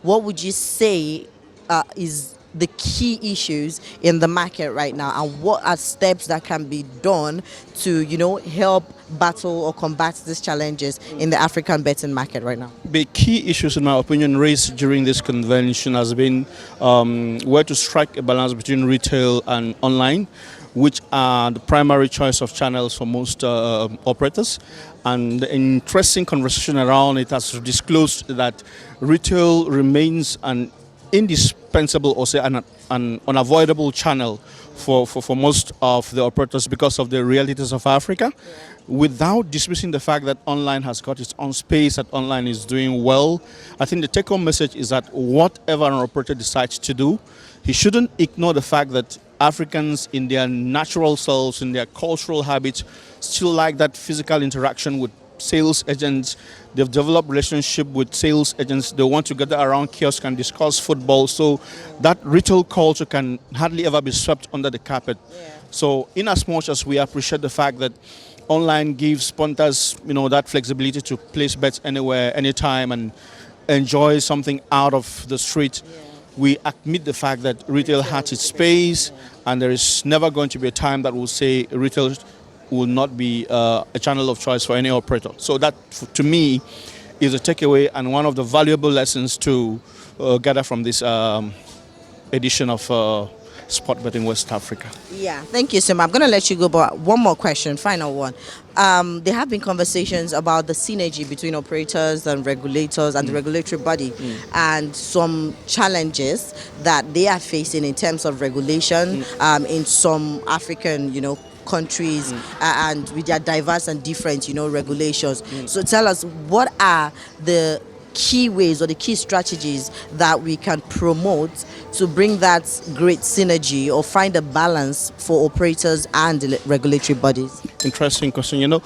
what would you say is the key issues in the market right now, and what are steps that can be done to, help battle or combat these challenges in the African betting market right now? The key issues, in my opinion, raised during this convention has been where to strike a balance between retail and online, which are the primary choice of channels for most operators. And the interesting conversation around it has disclosed that retail remains an indispensable, or say an unavoidable channel for most of the operators because of the realities of Africa, without dismissing the fact that online has got its own space, that online is doing well. I think the take-home message is that whatever an operator decides to do, he shouldn't ignore the fact that Africans in their natural selves, in their cultural habits, still like that physical interaction with sales agents. They've developed relationship with sales agents. They want to gather around kiosks and discuss football. So that retail culture can hardly ever be swept under the carpet. So in as much as we appreciate the fact that online gives punters, that flexibility to place bets anywhere, anytime, and enjoy something out of the street, we admit the fact that retail has its space, and there is never going to be a time that we'll say retail will not be a channel of choice for any operator. So that, to me, is a takeaway and one of the valuable lessons to gather from this edition of Sport Betting West Africa. Yeah, thank you so much. I'm going to let you go, but one more question, final one. There have been conversations about the synergy between operators and regulators and the regulatory body, and some challenges that they are facing in terms of regulation in some African, countries, and with their diverse and different, regulations. So tell us, what are the key ways or the key strategies that we can promote to bring that great synergy or find a balance for operators and the regulatory bodies? Interesting question.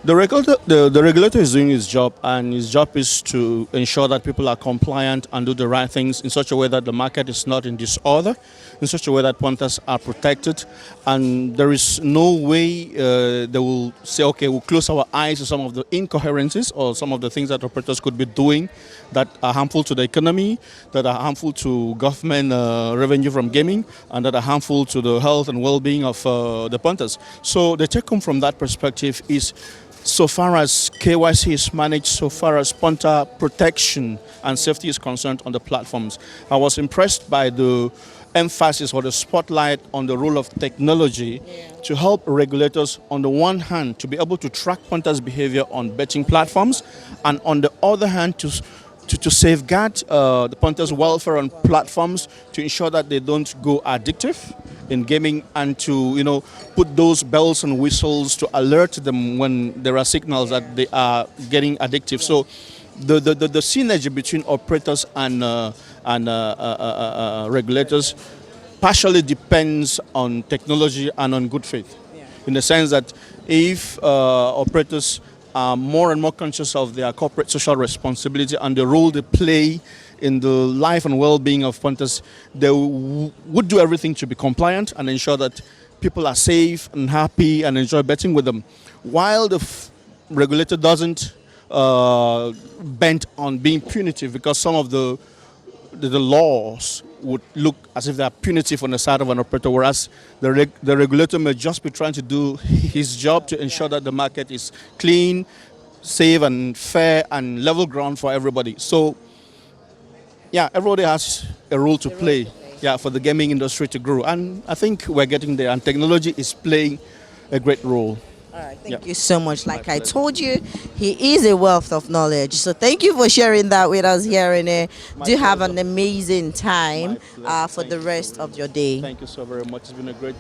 The regulator is doing his job, and his job is to ensure that people are compliant and do the right things in such a way that the market is not in disorder, in such a way that punters are protected, and there is no way they will say, okay, we'll close our eyes to some of the incoherencies or some of the things that operators could be doing that are harmful to the economy, that are harmful to government revenue from gaming, and that are harmful to the health and well-being of the punters. So the take-home from that perspective is, so far as KYC is managed, so far as punter protection and safety is concerned on the platforms, I was impressed by the emphasis or the spotlight on the role of technology to help regulators, on the one hand, to be able to track punters' behavior on betting platforms, and on the other hand, to safeguard the punters' welfare on platforms, to ensure that they don't go addictive in gaming, and to put those bells and whistles to alert them when there are signals that they are getting addictive. So the synergy between operators and regulators partially depends on technology and on good faith, in the sense that if operators are more and more conscious of their corporate social responsibility and the role they play in the life and well-being of punters, they would do everything to be compliant and ensure that people are safe and happy and enjoy betting with them. While the regulator doesn't bent on being punitive, because some of the laws would look as if they are punitive on the side of an operator, whereas the regulator may just be trying to do his job to ensure that the market is clean, safe and fair and level ground for everybody. So yeah, everybody has a role to play, for the gaming industry to grow. And I think we're getting there, and technology is playing a great role. All right, thank you so much. Like I told you, he is a wealth of knowledge. So thank you for sharing that with us here, Rene. Do have an amazing time for the rest of your day. Thank you so very much. It's been a great